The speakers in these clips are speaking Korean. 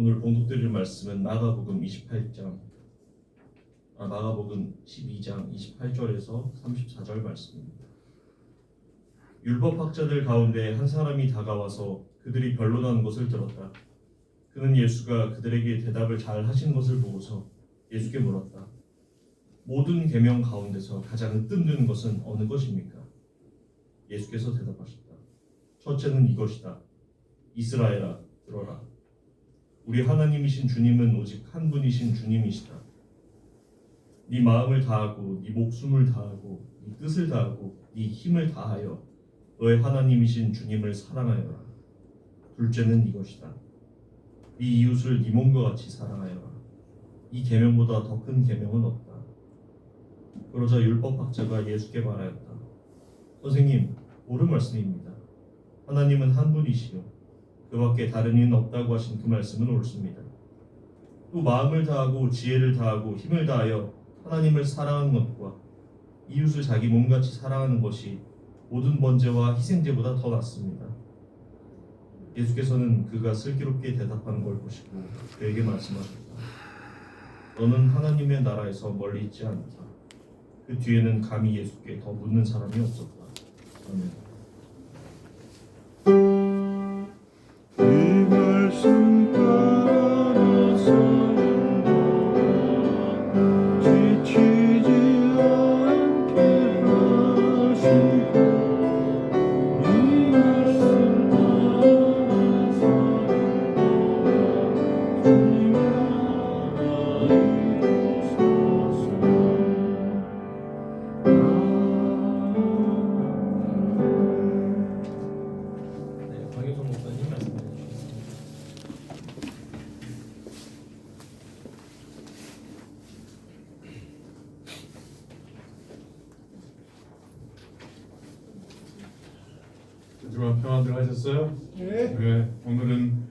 오늘 봉독드릴 말씀은 마가복음 12장 28절에서 34절 말씀입니다. 율법학자들 가운데 한 사람이 다가와서 그들이 변론하는 것을 들었다. 그는 예수가 그들에게 대답을 잘 하신 것을 보고서 예수께 물었다. 모든 계명 가운데서 가장 뜸드는 것은 어느 것입니까? 예수께서 대답하셨다. 첫째는 이것이다. 이스라엘아, 들어라. 우리 하나님이신 주님은 오직 한 분이신 주님이시다. 네 마음을 다하고 네 목숨을 다하고 네 뜻을 다하고 네 힘을 다하여 너의 하나님이신 주님을 사랑하여라. 둘째는 이것이다. 네 이웃을 네 몸과 같이 사랑하여라. 이 계명보다 더 큰 계명은 없다. 그러자 율법학자가 예수께 말하였다. 선생님, 옳은 말씀입니다. 하나님은 한 분이시요 그 밖에 다른 이는 없다고 하신 그 말씀은 옳습니다. 또 마음을 다하고 지혜를 다하고 힘을 다하여 하나님을 사랑하는 것과 이웃을 자기 몸같이 사랑하는 것이 모든 번제와 희생제보다 더 낫습니다. 예수께서는 그가 슬기롭게 대답하는 걸 보시고 그에게 말씀하셨다. 너는 하나님의 나라에서 멀리 있지 않다. 그 뒤에는 감히 예수께 더 묻는 사람이 없었다. 아멘. 주간 평안들 하셨어요? 네. 오늘은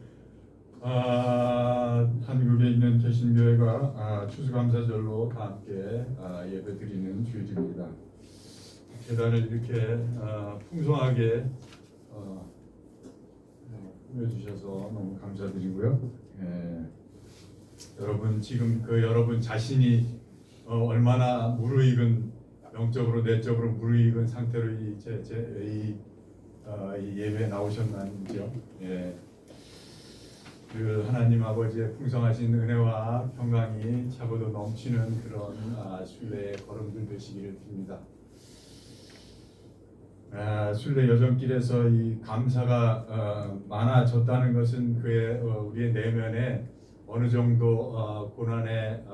한국에 있는 개신교회가 추수감사절로 다 함께 예배드리는 주일입니다. 계단을 이렇게 풍성하게 꾸며주셔서 너무 감사드리고요. 여러분 지금 여러분 자신이 얼마나 무르익은 영적으로 내적으로 무르익은 상태로 이 예배에 나오셨는지요. 그 하나님 아버지의 풍성하신 은혜와 평강이 차고도 넘치는 그런 순례의 걸음들 되시기를 빕니다. 순례 여정길에서 이 감사가 많아졌다는 것은 우리의 내면에 어느 정도 고난에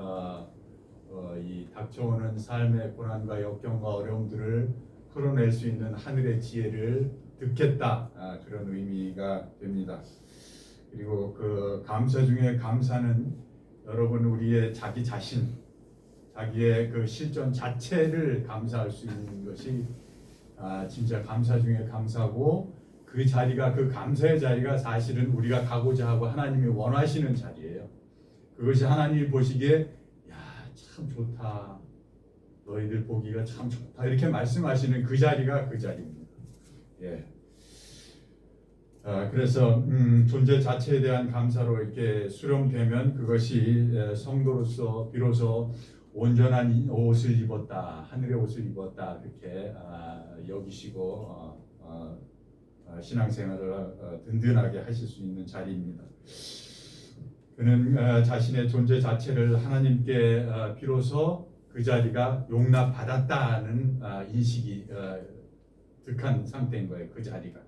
이 닥쳐오는 삶의 고난과 역경과 어려움들을 풀어낼 수 있는 하늘의 지혜를 듣겠다, 그런 의미가 됩니다. 그리고 그 감사 중에 감사는 여러분 우리의 자기 자신, 자기의 그 실존 자체를 감사할 수 있는 것이 진짜 감사 중에 감사고, 그 자리가, 그 감사의 자리가 사실은 우리가 가고자 하고 하나님이 원하시는 자리예요. 그것이 하나님이 보시기에 야, 참 좋다, 너희들 보기가 참 좋다, 이렇게 말씀하시는 그 자리가 그 자리입니다. 그래서 존재 자체에 대한 감사로 이렇게 수렴되면 그것이 성도로서 비로소 온전한 옷을 입었다, 하늘의 옷을 입었다, 그렇게 여기시고 신앙생활을 든든하게 하실 수 있는 자리입니다. 그는 자신의 존재 자체를 하나님께 비로소 그 자리가 용납받았다는 인식이 득한 상태인 거예요. 그 자리가.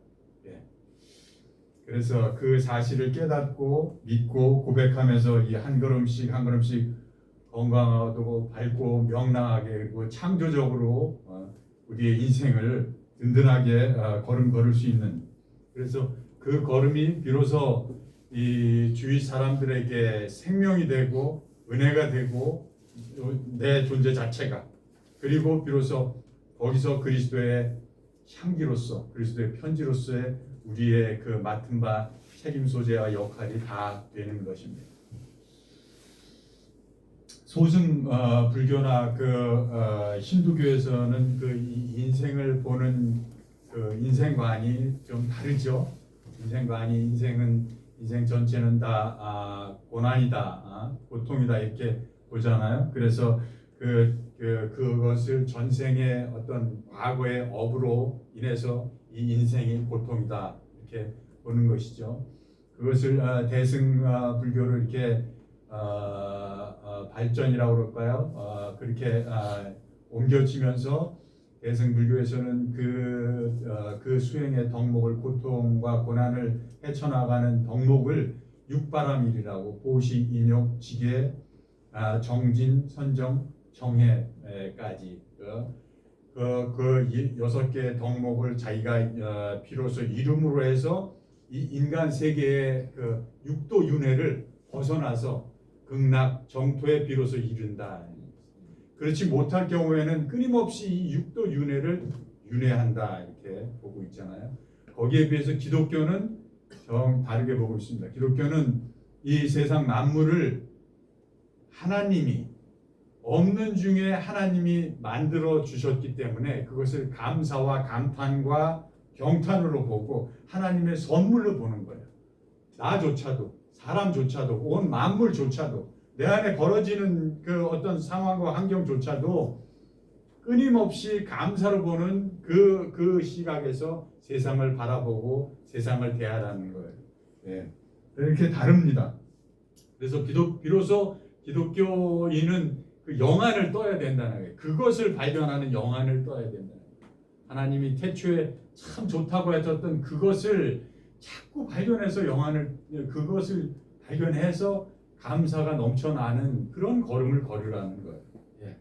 그래서 그 사실을 깨닫고 믿고 고백하면서 이 한 걸음씩 한 걸음씩 건강하고 밝고 명랑하게, 그리고 창조적으로 우리의 인생을 든든하게 걸음 걸을 수 있는, 그래서 그 걸음이 비로소 이 주위 사람들에게 생명이 되고 은혜가 되고 내 존재 자체가, 그리고 비로소 거기서 그리스도의 향기로서, 그리스도의 편지로서의 우리의 그 맡은 바 책임 소재와 역할이 다 되는 것입니다. 소승 불교나 그 힌두교에서는 그 인생을 보는 그 인생관이 좀 다르죠. 인생은 인생 전체는 다 고난이다, 고통이다 이렇게 보잖아요. 그래서 그것을 전생의 어떤 과거의 업으로 인해서 이 인생이 고통이다 이렇게 보는 것이죠. 그것을 대승 불교를 이렇게 발전이라고 그럴까요? 그렇게 옮겨지면서 대승 불교에서는 그 수행의 덕목을 고통과 고난을 헤쳐나가는 덕목을 육바라밀이라고 보시, 인욕, 지계, 정진, 선정, 정해까지 그 6개의 덕목을 자기가 비로소 이름으로 해서 이 인간 세계의 그 육도 윤회를 벗어나서 극락 정토에 비로소 이른다. 그렇지 못할 경우에는 끊임없이 이 육도 윤회를 윤회한다 이렇게 보고 있잖아요. 거기에 비해서 기독교는 정 다르게 보고 있습니다. 기독교는 이 세상 만물을 하나님이 없는 중에 하나님이 만들어 주셨기 때문에 그것을 감사와 감탄과 경탄으로 보고 하나님의 선물로 보는 거예요. 나조차도, 사람조차도, 온 만물조차도, 내 안에 벌어지는 그 어떤 상황과 환경조차도 끊임없이 감사로 보는 그 시각에서 세상을 바라보고 세상을 대하라는 거예요. 네. 이렇게 다릅니다. 그래서 비로소 기독교인은 그 영안을 떠야 된다는 거예요. 그것을 발견하는 영안을 떠야 된다는 거예요. 하나님이 태초에 참 좋다고 했었던 그것을 자꾸 발견해서 그것을 발견해서 감사가 넘쳐나는 그런 걸음을 걸으라는 거예요. 예.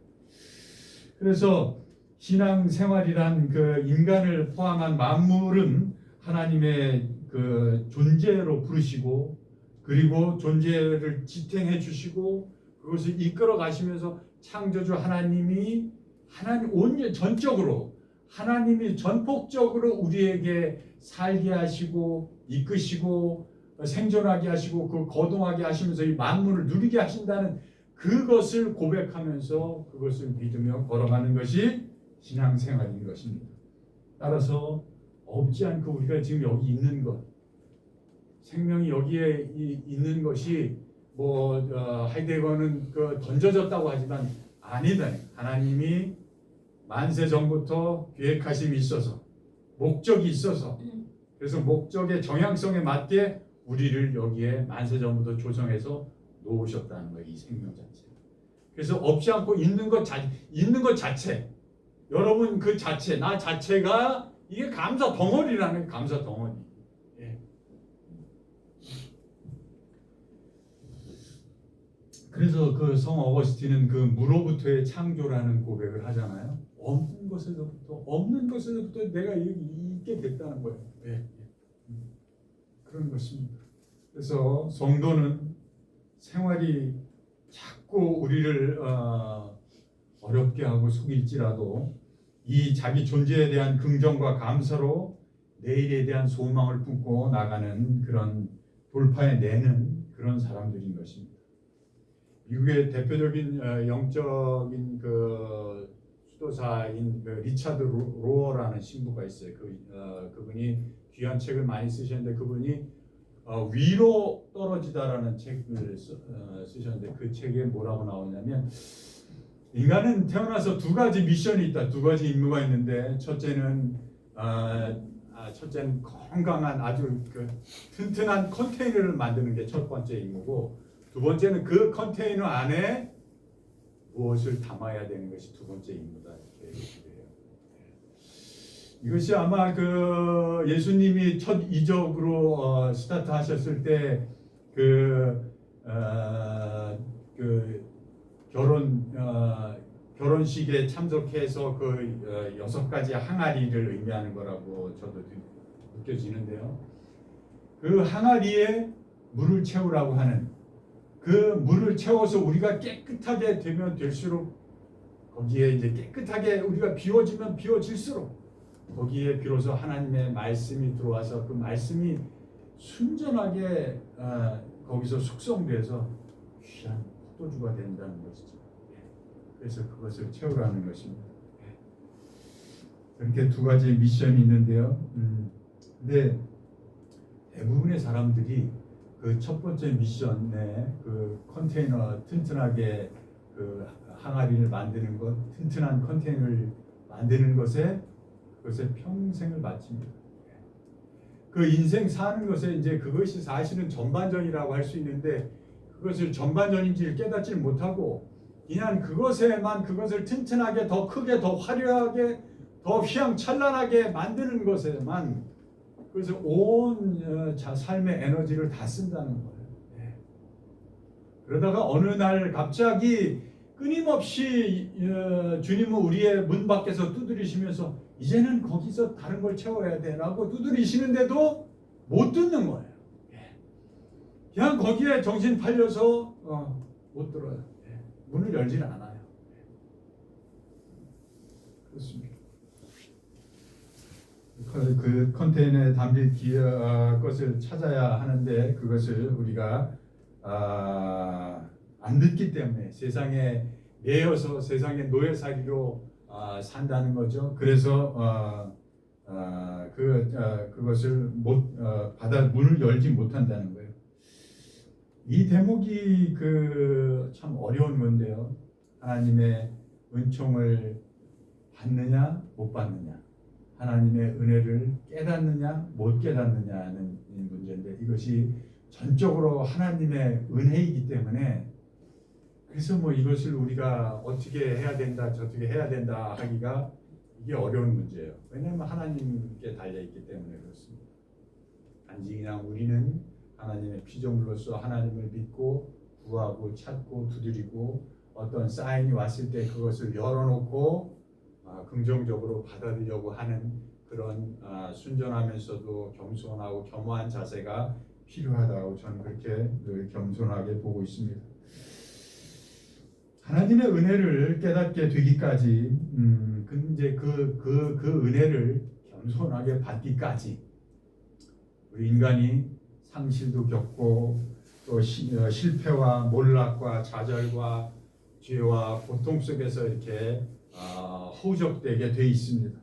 그래서 신앙생활이란 그 인간을 포함한 만물은 하나님의 그 존재로 부르시고 그리고 존재를 지탱해 주시고 그것을 이끌어 가시면서 창조주 하나님이 전적으로 하나님이 전폭적으로 우리에게 살게 하시고 이끄시고 생존하게 하시고 그 거동하게 하시면서 이 만물을 누리게 하신다는 그것을 고백하면서 그것을 믿으며 걸어가는 것이 신앙생활인 것입니다. 따라서 없지 않고 우리가 지금 여기 있는 것, 생명이 여기에 있는 것이 하이데거는 던져졌다고 하지만 아니다. 하나님이 만세 전부터 계획하심이 있어서 목적이 있어서 그래서 목적의 정향성에 맞게 우리를 여기에 만세 전부터 조성해서 놓으셨다는 거예요. 이 생명 자체. 그래서 없지 않고 있는 것 자체, 여러분 그 자체, 나 자체가 이게 감사 덩어리라는 감사 덩어리. 예. 그래서 그 성 어거스틴은 그 무로부터의 창조라는 고백을 하잖아요. 없는 것에서부터 내가 있게 됐다는 거예요. 예. 그런 것입니다. 그래서 성도는 생활이 자꾸 우리를 어렵게 하고 속일지라도 이 자기 존재에 대한 긍정과 감사로 내일에 대한 소망을 품고 나가는 그런 돌파해 내는 그런 사람들인 것입니다. 미국의 대표적인 영적인 그 수도사인 리차드 로어라는 신부가 있어요. 그분이 귀한 책을 많이 쓰셨는데 그분이 위로 떨어지다라는 책을 쓰셨는데 그 책에 뭐라고 나오냐면 인간은 태어나서 두 가지 미션이 있다. 두 가지 임무가 있는데 첫째는 건강한 아주 튼튼한 컨테이너를 만드는 게 첫 번째 임무고 두 번째는 그 컨테이너 안에 무엇을 담아야 되는 것이 두 번째 임무다. 이렇게 얘기해요. 이것이 아마 그 예수님이 첫 이적으로 스타트하셨을 때 결혼식에 참석해서 그 6가지 항아리를 의미하는 거라고 저도 느껴지는데요. 그 항아리에 물을 채우라고 하는 그 물을 채워서 우리가 깨끗하게 되면 될수록 거기에 이제 깨끗하게 우리가 비워지면 비워질수록 거기에 비로소 하나님의 말씀이 들어와서 그 말씀이 순전하게 거기서 숙성돼서 귀한 포도주가 된다는 것이죠. 그래서 그것을 채우라는 것입니다. 이렇게 두 가지 미션이 있는데요. 근데 대부분의 사람들이 그 첫 번째 미션에 그 컨테이너 튼튼하게 그 항아리를 만드는 것, 튼튼한 컨테이너를 만드는 것에 그것에 평생을 바칩니다. 그 인생 사는 것에 이제 그것이 사실은 전반전이라고 할 수 있는데 그것을 전반전인지를 깨닫지를 못하고 그냥 그것에만 그것을 튼튼하게 더 크게 더 화려하게 더 휘황찬란하게 만드는 것에만 그래서 온 삶의 에너지를 다 쓴다는 거예요. 그러다가 어느 날 갑자기 끊임없이 주님은 우리의 문 밖에서 두드리시면서 이제는 거기서 다른 걸 채워야 돼라고 두드리시는데도 못 듣는 거예요. 그냥 거기에 정신 팔려서 못 들어요. 문을 열지는 않아요. 그렇습니다. 그 컨테이너에 담길 것을 찾아야 하는데 그것을 우리가 안 듣기 때문에 세상에 매여서 세상의 노예살이로 산다는 거죠. 그래서 그것을 못 받아 문을 열지 못한다는 거예요. 이 대목이 참 어려운 건데요. 하나님의 은총을 받느냐 못 받느냐, 하나님의 은혜를 깨닫느냐 못 깨닫느냐는 문제인데 이것이 전적으로 하나님의 은혜이기 때문에 그래서 뭐 이것을 우리가 어떻게 해야 된다 저떻게 해야 된다 하기가 이게 어려운 문제예요. 왜냐하면 하나님께 달려있기 때문에 그렇습니다. 단지 그냥 우리는 하나님의 피조물로서 하나님을 믿고 구하고 찾고 두드리고 어떤 사인이 왔을 때 그것을 열어놓고 긍정적으로 받아들이려고 하는 그런 순전하면서도 겸손하고 겸허한 자세가 필요하다고 저는 그렇게 늘 겸손하게 보고 있습니다. 하나님의 은혜를 깨닫게 되기까지 이제 그 은혜를 겸손하게 받기까지 우리 인간이 상실도 겪고 또 실패와 몰락과 좌절과 죄와 고통 속에서 이렇게 허우적대게 돼 있습니다.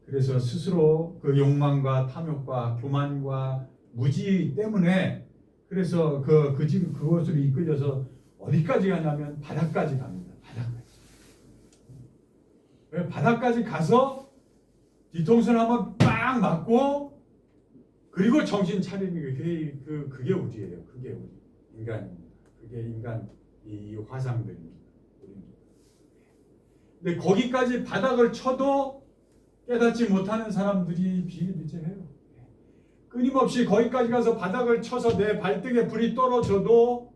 그래서 스스로 그 욕망과 탐욕과 교만과 무지 때문에 그래서 그것으로 이끌려서 어디까지 가냐면 바닥까지 갑니다. 바닥까지 가서 뒤통수를 한번 빵 맞고 그리고 정신 차리는 그게 우리예요. 그게 우리 인간입니다. 그게 인간 이 화상들입니다. 근데 거기까지 바닥을 쳐도 깨닫지 못하는 사람들이 비일비재해요. 끊임없이 거기까지 가서 바닥을 쳐서 내 발등에 불이 떨어져도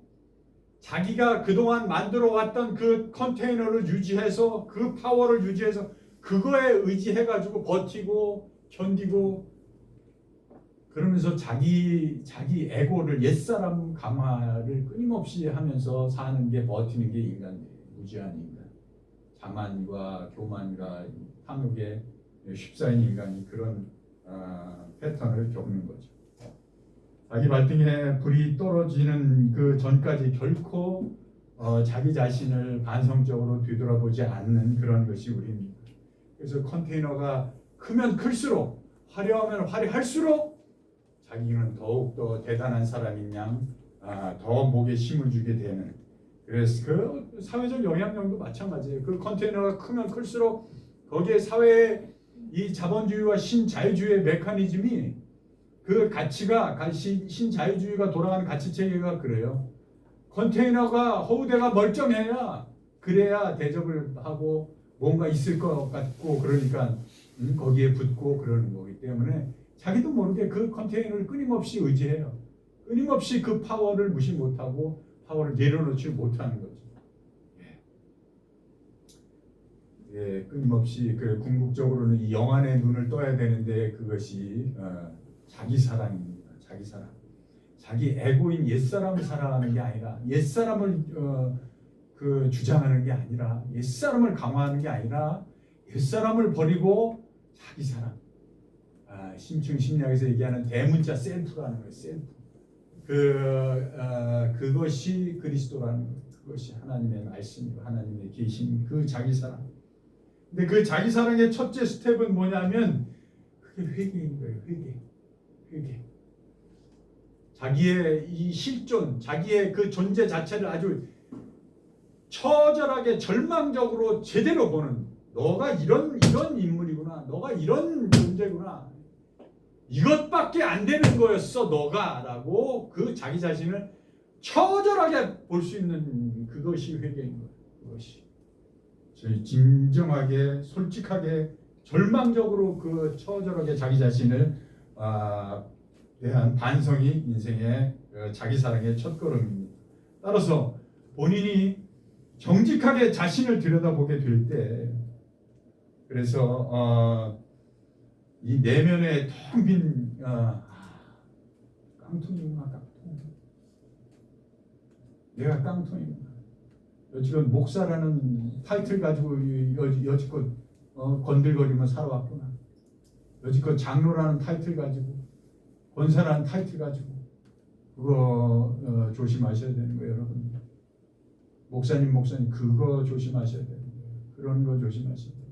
자기가 그동안 만들어 왔던 그 컨테이너를 유지해서 그 파워를 유지해서 그거에 의지해가지고 버티고 견디고 그러면서 자기 에고를 옛사람 강화를 끊임없이 하면서 사는 게 버티는 게 인간이에요. 무지한 인간. 자만과 교만과 탐욕에 휩싸인 인간이 그런 패턴을 겪는 거죠. 자기 발등에 불이 떨어지는 그 전까지 결코 자기 자신을 반성적으로 뒤돌아보지 않는 그런 것이 우리입니다. 그래서 컨테이너가 크면 클수록 화려하면 화려할수록 자기는 더욱더 대단한 사람인 양 더 목에 힘을 주게 되는 그래서 그 사회적 영향력도 마찬가지예요. 그 컨테이너가 크면 클수록 거기에 사회의 이 자본주의와 신자유주의의 메커니즘이 그 가치가 신자유주의가 돌아가는 가치 체계가 그래요. 컨테이너가 허우대가 멀쩡해야 그래야 대접을 하고 뭔가 있을 것 같고 그러니까 거기에 붙고 그러는 거기 때문에 자기도 모르게 그 컨테이너를 끊임없이 의지해요. 끊임없이 그 파워를 무시 못하고 파워를 내려놓지 못하는 거죠. 끊임없이 궁극적으로는 이 영안의 눈을 떠야 되는데 그것이 자기 사랑입니다. 자기 사랑. 자기 에고인 옛사람을 사랑하는 게 아니라 옛사람을 주장하는 게 아니라 옛사람을 강화하는 게 아니라 옛사람을 버리고 자기 사랑. 심층 심리학에서 얘기하는 대문자 셀프라는 거예요. 셀프. 그것이 그리스도라는 거예요. 그것이 하나님의 말씀이고 하나님의 계신 그 자기 사랑. 근데 그 자기 사랑의 첫째 스텝은 뭐냐면 그게 회개인 거예요. 회개. 자기의 이 실존, 자기의 그 존재 자체를 아주 처절하게 절망적으로 제대로 보는, 너가 이런 인물이구나, 너가 이런 존재구나, 이것밖에 안 되는 거였어 너가, 라고 그 자기 자신을 처절하게 볼 수 있는 그것이 회개인 거예요. 그것이 저희 진정하게 솔직하게 절망적으로 그 처절하게 자기 자신을 대한 반성이 인생의 자기 사랑의 첫걸음입니다. 따라서 본인이 정직하게 자신을 들여다보게 될 때, 그래서 이 내면에 텅 빈 깡통이구나, 깡통. 내가 깡통이구나. 여지껏 목사라는 타이틀 가지고 여지껏 건들거리며 살아왔구나. 여지껏 장로라는 타이틀 가지고, 권사라는 타이틀 가지고, 그거 조심하셔야 되는 거예요, 여러분. 목사님 그거 조심하셔야 되는 거예요. 그런 거 조심하셔야 돼요.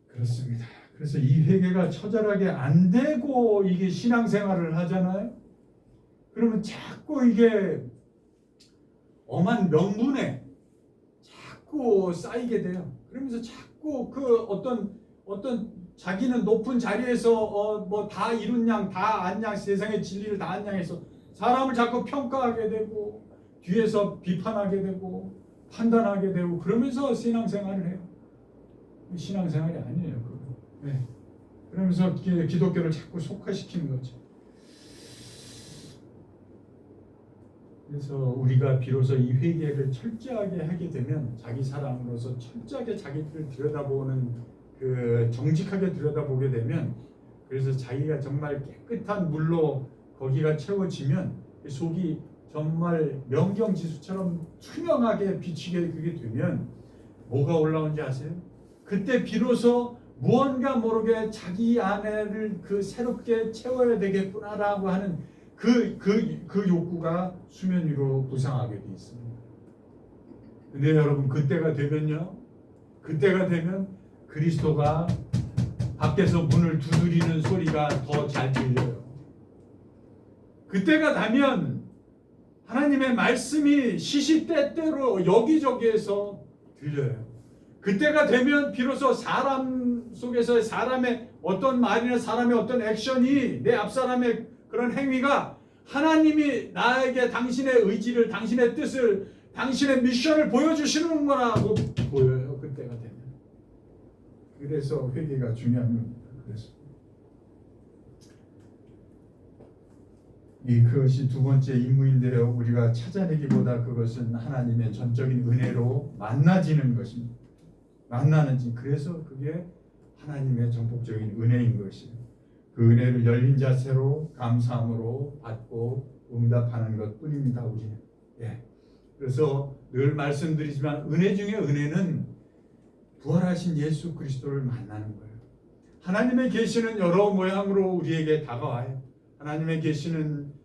그렇습니다. 그래서 이 회개가 처절하게 안 되고 이게 신앙생활을 하잖아요. 그러면 자꾸 이게 엄한 명분에 자꾸 쌓이게 돼요. 그러면서 자꾸 그 어떤 자기는 높은 자리에서 뭐 다 이룬 양, 다 안 양, 세상의 진리를 다 안 양해서 사람을 자꾸 평가하게 되고 뒤에서 비판하게 되고 판단하게 되고 그러면서 신앙생활을 해요. 신앙생활이 아니에요. 그거. 네. 그러면서 기독교를 자꾸 속화시키는 거죠. 그래서 우리가 비로소 이 회개를 철저하게 하게 되면 자기 사람으로서 철저하게 자기를 들여다보는 그 정직하게 들여다보게 되면, 그래서 자기가 정말 깨끗한 물로 거기가 채워지면 속이 정말 명경지수처럼 투명하게 비치게 그게 되면 뭐가 올라오는지 아세요? 그때 비로소 무언가 모르게 자기 안에를 그 새롭게 채워야 되겠구나라고 하는 그 욕구가 수면 위로 부상하게 돼 있습니다. 근데 여러분 그때가 되면 그리스도가 밖에서 문을 두드리는 소리가 더 잘 들려요. 그때가 되면 하나님의 말씀이 시시때때로 여기저기에서 들려요. 그때가 되면 비로소 사람 속에서 사람의 어떤 말이나 사람의 어떤 액션이, 내 앞사람의 그런 행위가 하나님이 나에게 당신의 의지를, 당신의 뜻을, 당신의 미션을 보여주시는 거라고 보여요. 그때가 되면. 그래서 회개가 중요한 겁니다. 그래서 그것이 두 번째 임무인데요. 우리가 찾아내기보다 그것은 하나님의 전적인 은혜로 만나지는 것입니다. 만나는지, 그래서 그게 하나님의 전폭적인 은혜인 것이에요. 그 은혜를 열린 자세로 감사함으로 받고 응답하는 것뿐입니다. 우리는. 그래서 늘 말씀드리지만 은혜 중에 은혜는 부활하신 예수 그리스도를 만나는 거예요. 하나님의 계시는 여러 모양으로 우리에게 다가와요. 하나님의 계시는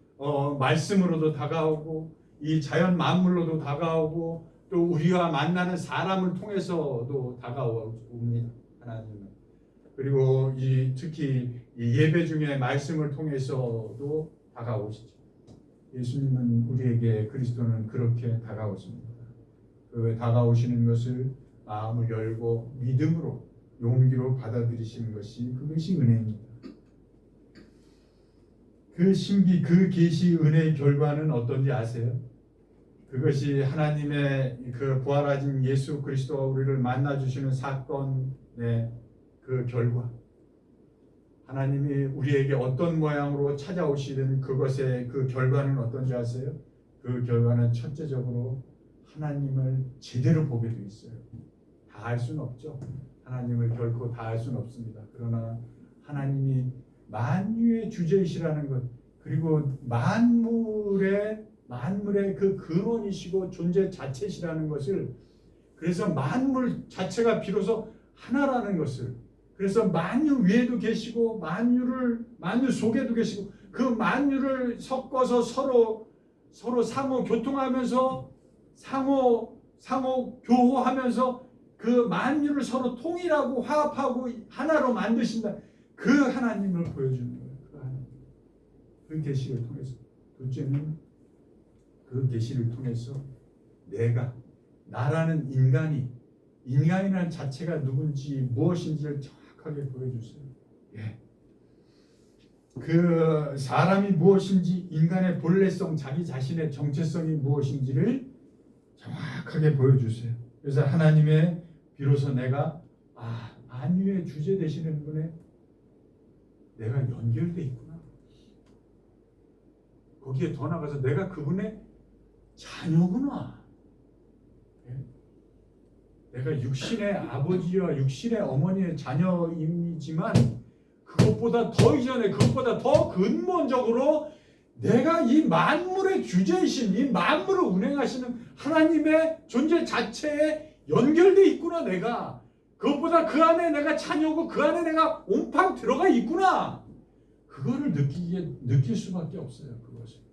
말씀으로도 다가오고, 이 자연 만물로도 다가오고, 또 우리와 만나는 사람을 통해서도 다가옵니다. 하나님은. 그리고 특히 이 예배 중에 말씀을 통해서도 다가오시죠. 예수님은 우리에게, 그리스도는 그렇게 다가오십니다. 그 다가오시는 것을 마음을 열고 믿음으로, 용기로 받아들이시는 것이, 그것이 은혜입니다. 그 신비, 그 계시 은혜의 결과는 어떤지 아세요? 그것이 하나님의 그 부활하신 예수 그리스도가 우리를 만나주시는 사건의 그 결과, 하나님이 우리에게 어떤 모양으로 찾아오시든 그것의 그 결과는 어떤지 아세요? 그 결과는 첫째적으로 하나님을 제대로 보게 돼 있어요. 다 알 수는 없죠. 하나님을 결코 다 알 수는 없습니다. 그러나 하나님이 만유의 주제이시라는 것, 그리고 만물의 그 근원이시고 존재 자체시라는 것을, 그래서 만물 자체가 비로소 하나라는 것을, 그래서 만유 위에도 계시고 만유 속에도 계시고, 그 만유를 섞어서 서로 상호 교통하면서 상호 교호하면서 그 만유를 서로 통일하고 화합하고 하나로 만드신다. 그 하나님을 보여주는 거예요. 그 계시를 통해서. 둘째는 그 계시를 통해서 내가 나라는 인간이라는 자체가 누군지 무엇인지를 정확하게 보여주세요. 예. 그 사람이 무엇인지 인간의 본래성 자기 자신의 정체성이 무엇인지를 정확하게 보여주세요. 그래서 하나님의 비로소 내가 안위의 주제 되시는 분에 내가 연결돼 있구나. 거기에 더 나가서 내가 그분의 자녀구나. 내가 육신의 아버지와 육신의 어머니의 자녀이지만 그것보다 더 이전에 그것보다 더 근본적으로 내가 이 만물의 주제이신 이 만물을 운행하시는 하나님의 존재 자체에 연결돼 있구나. 내가 그것보다 그 안에 내가 자녀고 그 안에 내가 온팡 들어가 있구나. 그거를 느낄 수밖에 없어요. 그것을.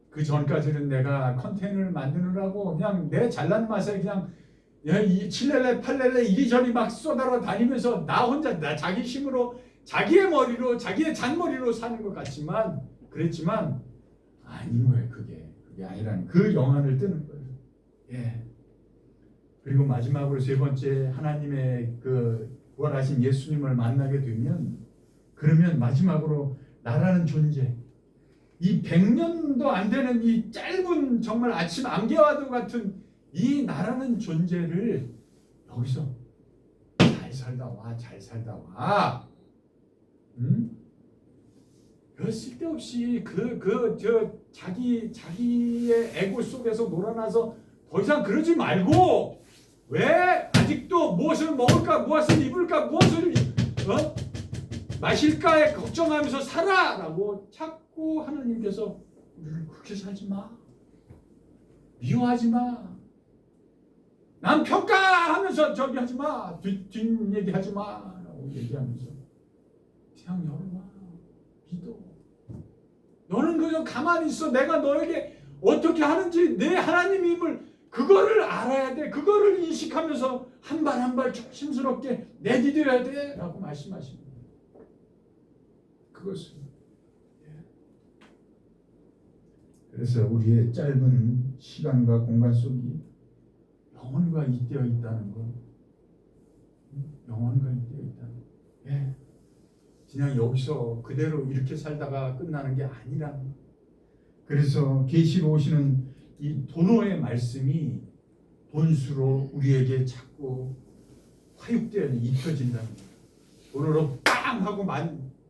그 전까지는 내가 컨테이너를 만드느라고 그냥 내 잘난 맛에 그냥 이 7렐레 8렐레 이리저리 막 쏟아러 다니면서 나 혼자 자기 힘으로 자기의 머리로 자기의 잔머리로 사는 것 같지만 그랬지만 아닌 거예요. 그게 아니라는 그 영안을 뜨는 거예요. 예. 그리고 마지막으로 세 번째 하나님의 그 부활하신 예수님을 만나게 되면 그러면 마지막으로 나라는 존재 이 100년도 안 되는 이 짧은 정말 아침 안개와도 같은 이 나라는 존재를 여기서 잘 살다 와. 응? 그 쓸데없이 자기의 에고 속에서 놀아나서 더 이상 그러지 말고 왜 아직도 무엇을 먹을까 무엇을 입을까 무엇을 마실까에 걱정하면서 살아라고 자꾸 하나님께서 우리를 그렇게 살지 마. 미워하지 마. 남 평가하면서 저기 하지 마. 뒷얘기 하지 마. 라고 얘기하면서 그냥 열어봐. 믿어. 너는 그냥 가만히 있어. 내가 너에게 어떻게 하는지 내 하나님임을 그거를 알아야 돼. 그거를 인식하면서 한 발 한 발 조심스럽게 내디뎌야 돼. 라고 말씀하십니다. 그것은 그래서 우리의 짧은 시간과 공간 속이 영원과 잇대어 있다는 것. 영원과 잇대어 있다는 것. 예. 그냥 여기서 그대로 이렇게 살다가 끝나는 게 아니라 그래서 계시로 오시는 이 도노의 말씀이 본수로 우리에게 자꾸 화육되어 입혀진다는 거예요. 도노로 빵 하고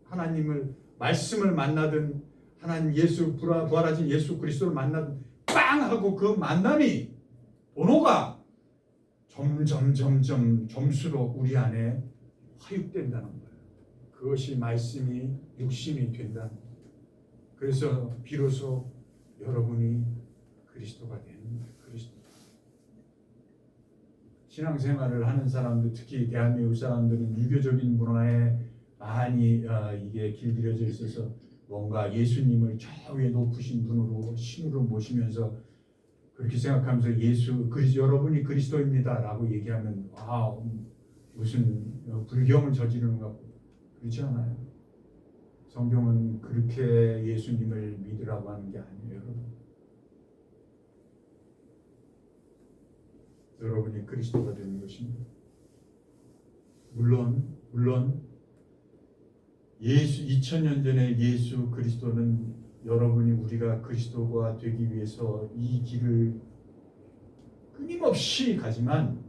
하나님을 말씀을 만나든 하나님 예수 부활하신 예수 그리스도를 만나든 빵 하고 그 만남이 도노가 점점 점수로 우리 안에 화육된다는 거예요. 그것이 말씀이 육신이 된다는 거예요. 그래서 비로소 여러분이 그리스도가 된 그리스도. 신앙생활을 하는 사람들 특히 대한민국 사람들은 유교적인 문화에 많이 이게 길들여져 있어서 뭔가 예수님을 저 위에 높으신 분으로 신으로 모시면서 그렇게 생각하면서 여러분이 그리스도입니다라고 얘기하면 무슨 불경을 저지르는 것 같고 그렇지 않아요. 성경은 그렇게 예수님을 믿으라고 하는 게 아니에요. 여러분이 그리스도가 되는 것입니다. 물론 예수 2000년 전에 예수 그리스도는 여러분이 우리가 그리스도가 되기 위해서 이 길을 끊임없이 가지만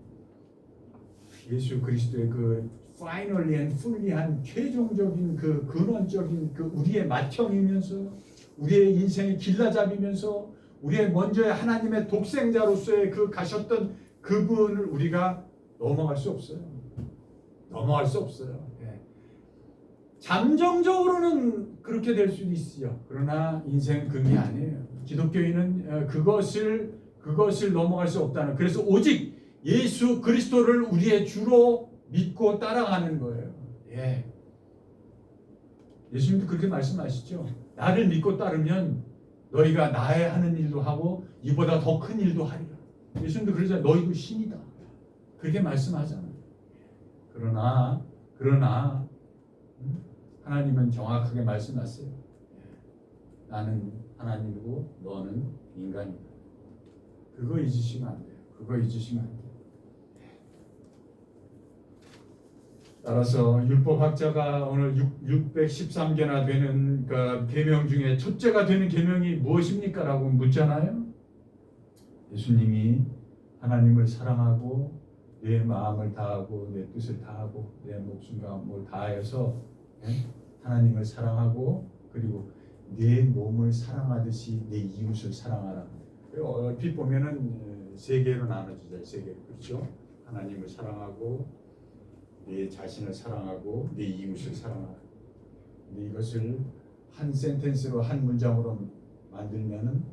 예수 그리스도의 그 finally and fully한 최종적인 그 근원적인 그 우리의 맏형이면서 우리의 인생의 길라잡이면서 우리의 먼저의 하나님의 독생자로서의 그 가셨던 그분을 우리가 넘어갈 수 없어요. 잠정적으로는 그렇게 될 수도 있어요. 그러나 인생은 그게 아니에요. 기독교인은 그것을 넘어갈 수 없다는. 그래서 오직 예수 그리스도를 우리의 주로 믿고 따라가는 거예요. 예. 예수님도 그렇게 말씀하시죠. 나를 믿고 따르면 너희가 나의 하는 일도 하고 이보다 더 큰 일도 하리라. 예수님도 그러잖아요. 너희도 신이다. 그렇게 말씀하잖아요. 그러나 하나님은 정확하게 말씀하세요. 나는 하나님이고 너는 인간이다. 그거 잊으시면 안 돼요. 그거 잊으시면 안 돼요. 따라서 율법학자가 오늘 613개나 되는 그 계명 중에 첫째가 되는 계명이 무엇입니까? 라고 묻잖아요. 예수님이 하나님을 사랑하고 내 마음을 다하고 내 뜻을 다하고 내 목숨과 몸을 다하여서 하나님을 사랑하고 그리고 내 몸을 사랑하듯이 내 이웃을 사랑하라. 얼핏 보면은 세 개로 나눠지죠. 세 개. 그렇죠? 하나님을 사랑하고 내 자신을 사랑하고 내 이웃을 사랑하라. 근데 이것을 한 센텐스로 한 문장으로 만들면은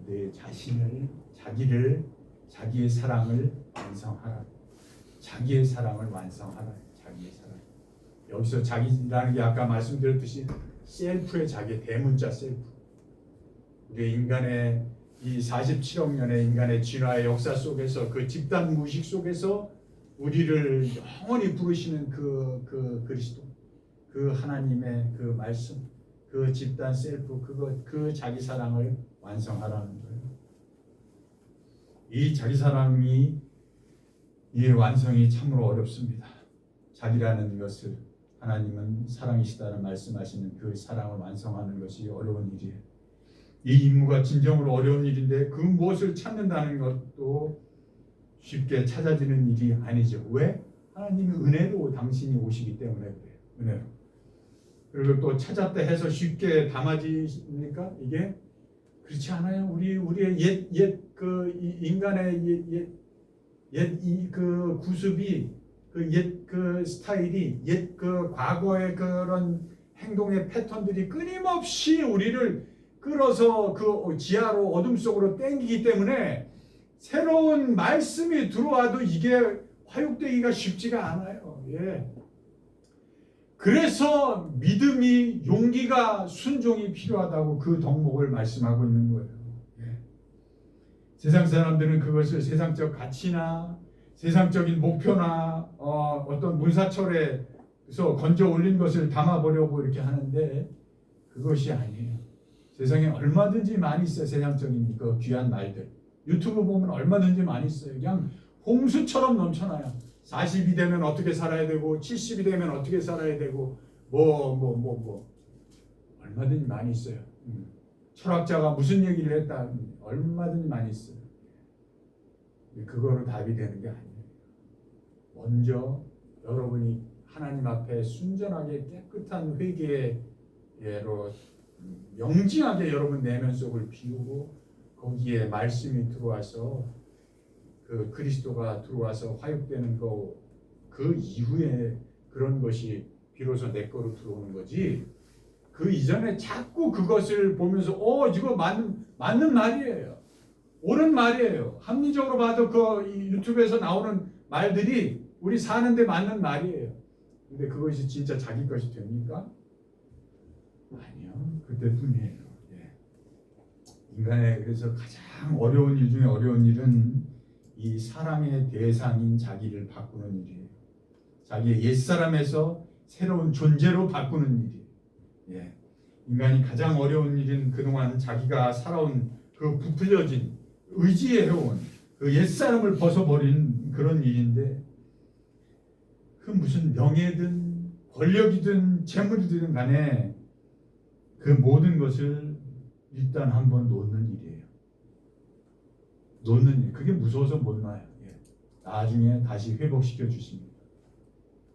내 자신을 자기의 사랑을 완성하라. 자기의 사랑을 완성하라. 자기의 사랑. 여기서 자기라는 게 아까 말씀드렸듯이 셀프의 자기 대문자 셀프. 우리 인간의 이 47억 년의 인간의 진화의 역사 속에서 그 집단 무의식 속에서 우리를 영원히 부르시는 그 그리스도, 그 하나님의 그 말씀, 그 집단 셀프, 그 자기 사랑을 완성하라는 거예요. 이 자기 사랑이 이 완성이 참으로 어렵습니다. 자기라는 것을 하나님은 사랑이시다는 말씀하시는 그 사랑을 완성하는 것이 어려운 일이에요. 이 임무가 진정으로 어려운 일인데 그 무엇을 찾는다는 것도 쉽게 찾아지는 일이 아니죠. 왜? 하나님이 은혜로 당신이 오시기 때문에 그래요. 은혜로. 그리고 또 찾았다 해서 쉽게 담아지니까 이게 그렇지 않아요. 우리의 인간의 그 구습이 그 스타일이 그 과거의 그런 행동의 패턴들이 끊임없이 우리를 끌어서 그 지하로 어둠 속으로 땡기기 때문에 새로운 말씀이 들어와도 이게 화육되기가 쉽지가 않아요. 예. 그래서 믿음이 용기가 순종이 필요하다고 그 덕목을 말씀하고 있는 거예요. 예. 세상 사람들은 그것을 세상적 가치나 세상적인 목표나 어떤 문사철에서 건져 올린 것을 담아보려고 이렇게 하는데 그것이 아니에요. 세상에 얼마든지 많이 있어요. 세상적인 그 귀한 말들. 유튜브 보면 얼마든지 많이 있어요. 그냥 홍수처럼 넘쳐나요. 40이 되면 어떻게 살아야 되고 70이 되면 어떻게 살아야 되고 얼마든지 많이 있어요. 철학자가 무슨 얘기를 했다 얼마든지 많이 있어요. 그거로 답이 되는 게 아니에요. 먼저 여러분이 하나님 앞에 순전하게 깨끗한 회개로 영징하게 여러분 내면 속을 비우고 거기에 말씀이 들어와서 그 그리스도가 들어와서 화육되는 그 이후에 그런 것이 비로소 내 거로 들어오는 거지. 그 이전에 자꾸 그것을 보면서 이거 맞는 말이에요. 옳은 말이에요. 합리적으로 봐도 그 유튜브에서 나오는 말들이 우리 사는데 맞는 말이에요. 근데 그것이 진짜 자기 것이 됩니까? 아니요. 그때뿐이에요. 예. 인간의 그래서 가장 어려운 일 중에 어려운 일은 이 사랑의 대상인 자기를 바꾸는 일이에요. 자기의 옛사람에서 새로운 존재로 바꾸는 일이에요. 예. 인간이 가장 어려운 일은 그동안 자기가 살아온 그 부풀려진 의지해온 그 옛사람을 벗어버린 그런 일인데 그 무슨 명예든 권력이든 재물이든 간에 그 모든 것을 일단 한번 놓는 일이에요. 놓는 일. 그게 무서워서 못 놔요. 예. 나중에 다시 회복시켜 주십니다.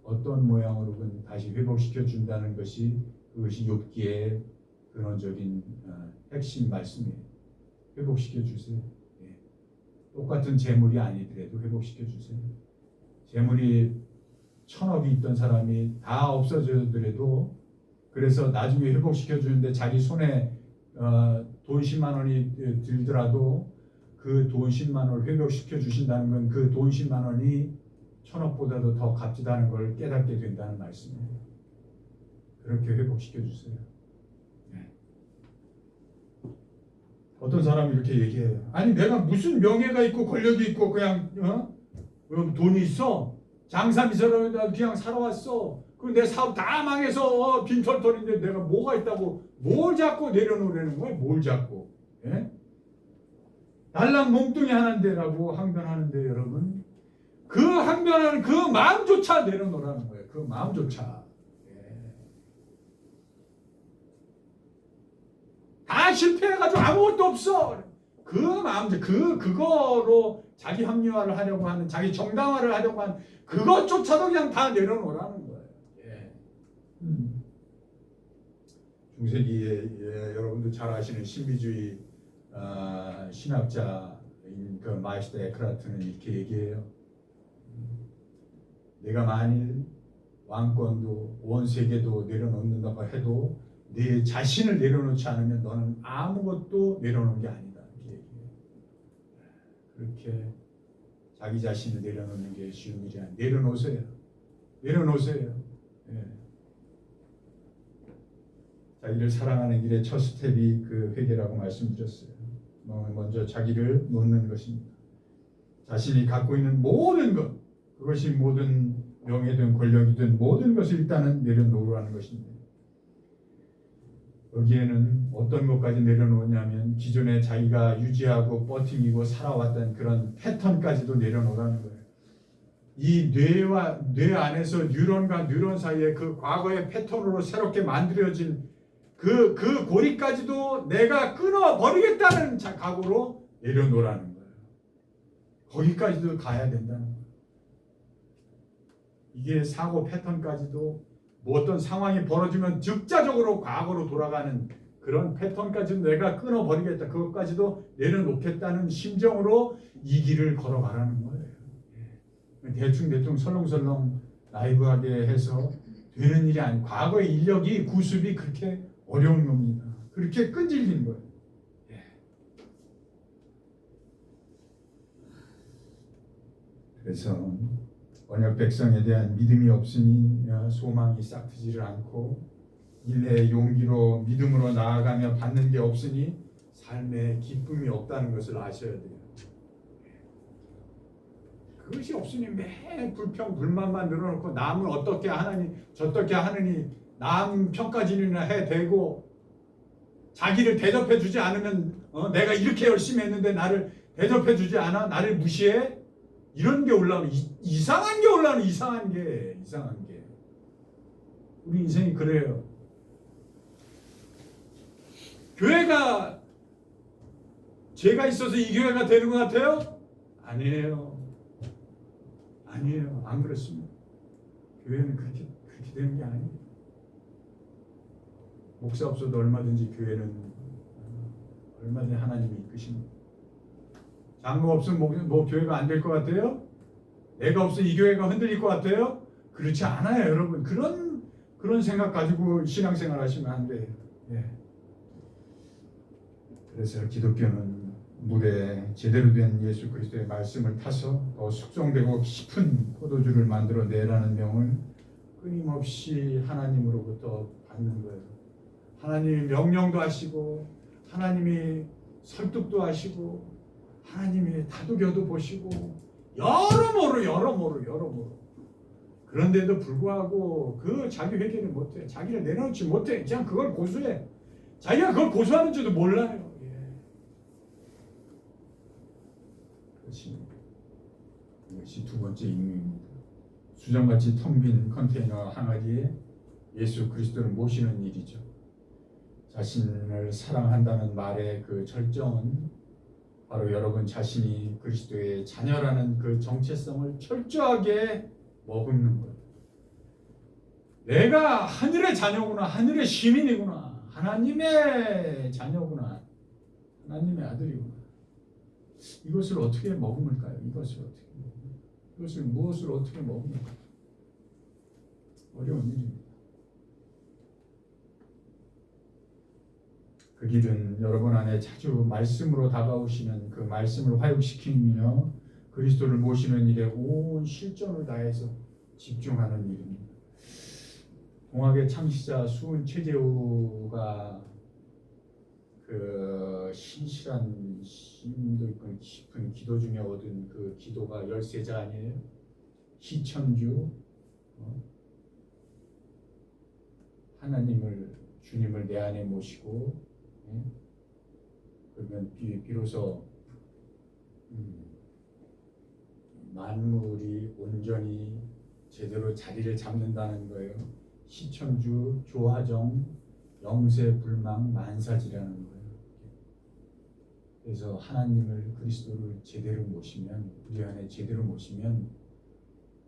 어떤 모양으로든 다시 회복시켜 준다는 것이 그것이 욥기의 근원적인 핵심 말씀이에요. 회복시켜 주세요. 예. 똑같은 재물이 아니더라도 회복시켜 주세요. 재물이 1000억이 있던 사람이 다 없어지더라도 그래서 나중에 회복시켜 주는데 자기 손에 돈 10만 원이 들더라도 그 돈 10만 원을 회복시켜 주신다는 건 그 돈 10만 원이 1000억보다도 더 값지다는 걸 깨닫게 된다는 말씀이에요. 그렇게 회복시켜 주세요. 네. 어떤 사람이 이렇게 얘기해요. 아니 내가 무슨 명예가 있고 권력이 있고 그냥 돈이 있어? 장사 미사로 그냥 살아왔어. 그 내 사업 다 망해서 빈털털인데 내가 뭐가 있다고 뭘 자꾸 내려놓으려는 거야? 뭘 자꾸? 예? 달랑 몽뚱이 하는데라고 항변하는데 여러분 그 항변하는 그 마음조차 내려놓으라는 거예요. 그 마음조차. 예. 다 실패해가지고 아무것도 없어. 그 마음, 그거로 자기 합리화를 하려고 하는, 자기 정당화를 하려고 하는 그것조차도 그냥 다 내려놓으라는 거예요. 예. 중세기에 여러분도 잘 아시는 신비주의 신학자인 그 마이스터 에크라트는 이렇게 얘기해요. 내가 만일 왕권도 온 세계도 내려놓는다고 해도 네 자신을 내려놓지 않으면 너는 아무것도 내려놓은 게 아니다. 이렇게 얘기해요. 그렇게 자기 자신을 내려놓는 게 쉬운 일이 아니에요. 내려놓으세요. 내려놓으세요. 예. 자기를 사랑하는 길의 첫 스텝이 그 회개라고 말씀드렸어요. 먼저 자기를 놓는 것입니다. 자신이 갖고 있는 모든 것, 그것이 모든 명예든 권력이든 모든 것을 일단은 내려놓으라는 것입니다. 여기에는 어떤 것까지 내려놓냐면 기존에 자기가 유지하고 버티고 살아왔던 그런 패턴까지도 내려놓으라는 거예요. 이 뇌 안에서 뉴런과 뉴런 사이에 그 과거의 패턴으로 새롭게 만들어진 그 고리까지도 내가 끊어버리겠다는 각오로 내려놓으라는 거예요. 거기까지도 가야 된다는 거예요. 이게 사고 패턴까지도 뭐 어떤 상황이 벌어지면 즉자적으로 과거로 돌아가는 그런 패턴까지도 내가 끊어버리겠다. 그것까지도 내려놓겠다는 심정으로 이 길을 걸어가라는 거예요. 대충 설렁설렁 라이브하게 해서 되는 일이 아니고 과거의 인력이 구습이 그렇게 어려운 겁니다. 그렇게 끈질긴 거예요. 그래서 언약 백성에 대한 믿음이 없으니 소망이 싹트지를 않고 인내의 용기로 믿음으로 나아가며 받는 게 없으니 삶에 기쁨이 없다는 것을 아셔야 돼요. 그것이 없으니 매 불평 불만만 늘어놓고 남은 어떻게 하느니 저떻게 하느니 남 평가진이나 해대고 자기를 대접해 주지 않으면 내가 이렇게 열심히 했는데 나를 대접해 주지 않아? 나를 무시해? 이런 게 올라오는 이상한 게 올라오는 이상한 게 우리 인생이 그래요. 교회가 죄가 있어서 이 교회가 되는 것 같아요? 아니에요. 안 그렇습니다. 교회는 그렇게 되는 게 아니에요. 목사 없어도 얼마든지 교회는 얼마든지 하나님이 이끄십니다. 장로 없으면 뭐 교회가 안 될 것 같아요? 내가 없으면 이 교회가 흔들릴 것 같아요? 그렇지 않아요, 여러분. 그런 생각 가지고 신앙생활 하시면 안 돼요. 예. 그래서 기독교는 물에 제대로 된 예수 그리스도의 말씀을 타서 더 숙성되고 깊은 포도주를 만들어 내라는 명을 끊임없이 하나님으로부터 받는 거예요. 하나님이 명령도 하시고 하나님이 설득도 하시고 하나님이 다독여도 보시고 여러모로 그런데도 불구하고 그 자기 회개를 못해. 자기를 내려놓지 못해. 그냥 그걸 고수해. 자기가 그걸 고수하는 줄도 몰라요. 이것이 두 번째 임무입니다. 수정같이 텅 빈 컨테이너 항아리에 예수 그리스도를 모시는 일이죠. 자신을 사랑한다는 말의 그 절정은 바로 여러분 자신이 그리스도의 자녀라는 그 정체성을 철저하게 머금는 거예요. 내가 하늘의 자녀구나, 하늘의 시민이구나, 하나님의 자녀구나, 하나님의 아들이구나. 이것을 어떻게 머금을까요? 이것을 무엇을 어떻게 머금을까요? 어려운 일입니다. 그 길은 여러분 안에 자주 말씀으로 다가오시는 그 말씀을 화육시키며 그리스도를 모시는 일에 온 실전을 다해서 집중하는 일입니다. 동학의 창시자 수은 최재우가 그 신실한 심도 있고 깊은 기도 중에 얻은 그 기도가 13자 아니에요? 시천주 하나님을 주님을 내 안에 모시고 그러면 비로소 만물이 온전히 제대로 자리를 잡는다는 거예요. 시천주, 조화정, 영세불망, 만사지라는 거예요. 그래서 하나님을 그리스도를 제대로 모시면 우리 안에 제대로 모시면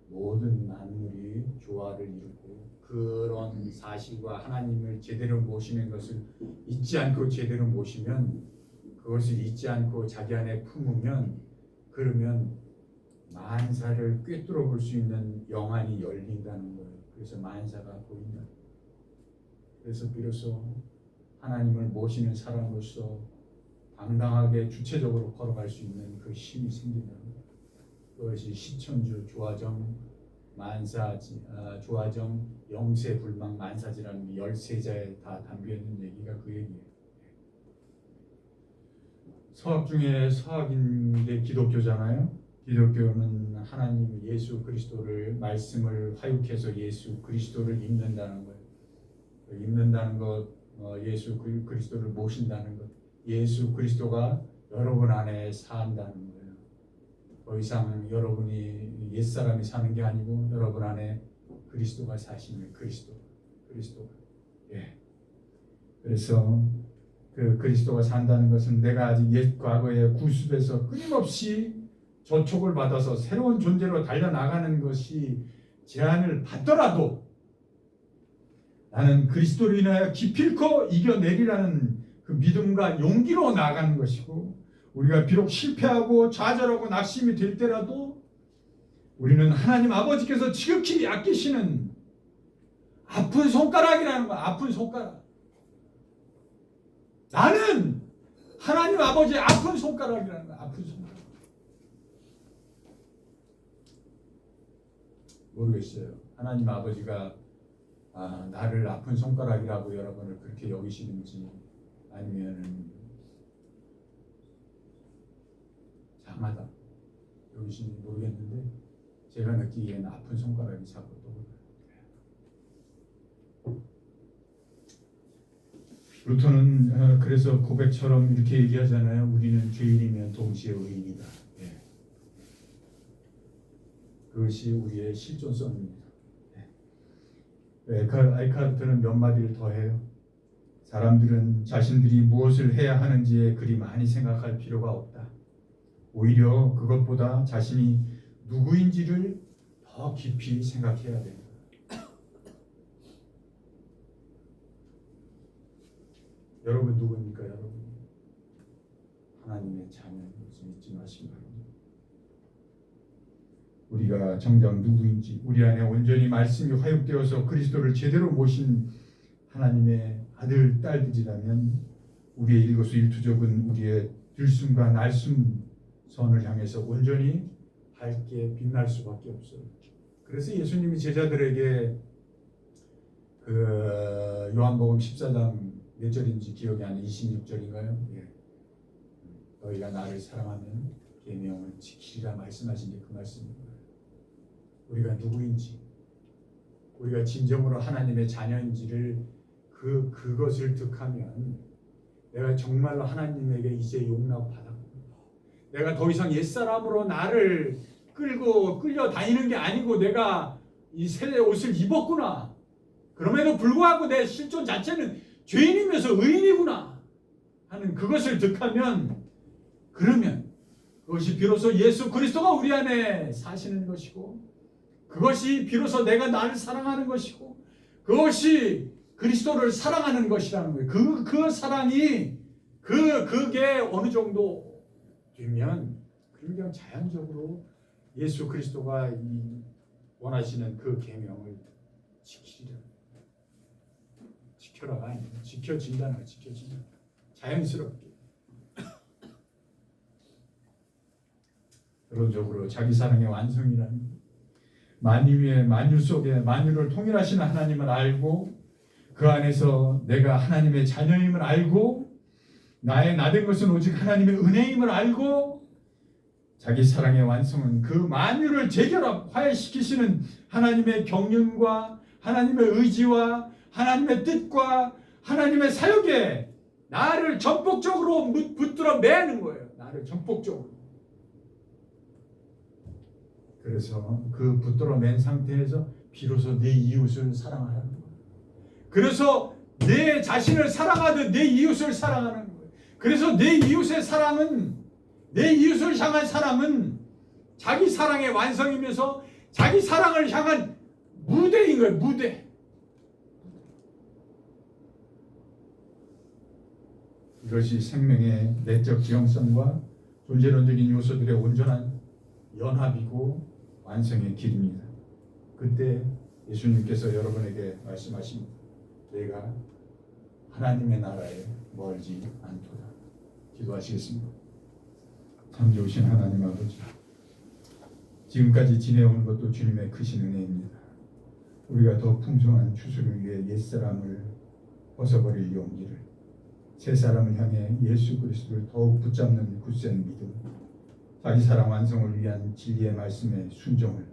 모든 만물이 조화를 이루고 그런 사실과 하나님을 제대로 모시는 것을 잊지 않고 제대로 모시면 그것을 잊지 않고 자기 안에 품으면 그러면 만사를 꿰뚫어 볼 수 있는 영안이 열린다는 거예요. 그래서 만사가 보인다. 그래서 비로소 하나님을 모시는 사람으로서 당당하게 주체적으로 걸어갈 수 있는 그 힘이 생긴다는 거예요. 그것이 시천주, 조화정, 조화정, 영세불망, 만사지라는 13자에 다 담겨있는 얘기가 그 얘기예요. 서학 중에 서학인 게 기독교잖아요. 기독교는 하나님 예수 그리스도를 말씀을 화육해서 예수 그리스도를 입는다는 거예요. 입는다는 것, 예수 그리스도를 모신다는 것, 예수 그리스도가 여러분 안에 산다는 거예요. 더 이상 여러분이 옛사람이 사는 게 아니고 여러분 안에 그리스도가 사시는 그리스도가. 예. 그래서 그 그리스도가 산다는 것은 내가 아직 옛 과거의 구습에서 끊임없이 저촉을 받아서 새로운 존재로 달려나가는 것이 제한을 받더라도 나는 그리스도로 인하여 기필코 이겨내리라는 그 믿음과 용기로 나아가는 것이고 우리가 비록 실패하고 좌절하고 낙심이 될 때라도 우리는 하나님 아버지께서 지극히 아끼시는 아픈 손가락이라는 거야. 아픈 손가락. 나는 하나님 아버지의 아픈 손가락이라는 거야. 아픈 손가락. 모르겠어요. 하나님 아버지가 나를 아픈 손가락이라고 여러분을 그렇게 여기시는지 아니면 장하다 여기시는지 모르겠는데 제가 느끼기에는 아픈 손가락이 자꾸 떠오르요. 루터는 그래서 고백처럼 이렇게 얘기하잖아요. 우리는 죄인이면 동시에 의인이다. 예. 그것이 우리의 실존성입니다. 에카르트는 몇 마디를 더 해요. 사람들은 자신들이 무엇을 해야 하는지에 그리 많이 생각할 필요가 없다. 오히려 그것보다 자신이 누구인지를 더 깊이 생각해야 된다. 여러분 누구입니까? 여러분 하나님의 자녀인 것을 잊지 마시기 바랍니다. 우리가 정작 누구인지 우리 안에 온전히 말씀이 화육되어서 그리스도를 제대로 모신 하나님의 아들, 딸들이라면 우리의 일거수일투족은 우리의 들숨과 날숨선을 향해서 온전히 밝게 빛날 수밖에 없어요. 그래서 예수님이 제자들에게 그 요한복음 14장 몇 절인지 기억이 안 나요. 26절인가요? 예. 너희가 나를 사랑하면 계명을 지키리라 말씀하신 게 그 말씀입니다. 우리가 누구인지, 우리가 진정으로 하나님의 자녀인지를 그것을 득하면 내가 정말로 하나님에게 이제 용납받았고 내가 더 이상 옛사람으로 나를 끌려 다니는 게 아니고 내가 이 새 옷을 입었구나. 그럼에도 불구하고 내 실존 자체는 죄인이면서 의인이구나 하는 그것을 득하면 그러면 그것이 비로소 예수 그리스도가 우리 안에 사시는 것이고 그것이 비로소 내가 나를 사랑하는 것이고 그것이 그리스도를 사랑하는 것이라는 거예요. 그 사랑이 그게 어느 정도 되면 그냥 자연적으로 예수 그리스도가 이 원하시는 그 계명을 지키리라. 지켜라가 아니에요. 지켜진다는 거예요. 지켜진다. 자연스럽게. 결론적으로 자기 사랑의 완성이라는 만유의 만유 속에 만유를 통일하시는 하나님을 알고 그 안에서 내가 하나님의 자녀임을 알고 나의 나된 것은 오직 하나님의 은혜임을 알고 자기 사랑의 완성은 그 만유를 재결합 화해시키시는 하나님의 경륜과 하나님의 의지와 하나님의 뜻과 하나님의 사역에 나를 전폭적으로 붙들어 매는 거예요. 나를 전폭적으로. 그래서 그 붙들어 맨 상태에서 비로소 내 이웃을 사랑하라는 거예요. 그래서 내 자신을 사랑하듯 내 이웃을 사랑하는 거예요. 그래서 내 이웃의 사랑은, 내 이웃을 향한 사랑은 자기 사랑의 완성이면서 자기 사랑을 향한 무대인 거예요. 무대. 이것이 생명의 내적 지형성과 존재론적인 요소들의 온전한 연합이고 완성의 길입니다. 그때 예수님께서 여러분에게 말씀하십니다. 내가 하나님의 나라에 멀지 않도다. 기도하시겠습니다. 참 좋으신 하나님 아버지, 지금까지 지내온 것도 주님의 크신 은혜입니다. 우리가 더 풍성한 추수를 위해 옛사람을 벗어버릴 용기를, 새 사람을 향해 예수 그리스도를 더욱 붙잡는 굳센 믿음, 자기 사랑 완성을 위한 진리의 말씀에 순종을,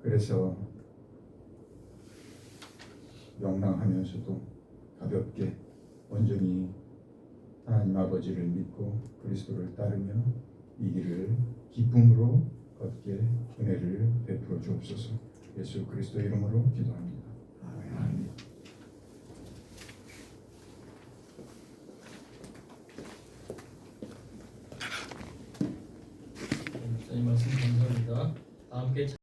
그래서 명랑하면서도 가볍게 온전히 하나님 아버지를 믿고 그리스도를 따르며 이 길을 기쁨으로 걷게 은혜를 베풀어 주옵소서. 예수 그리스도 이름으로 기도합니다.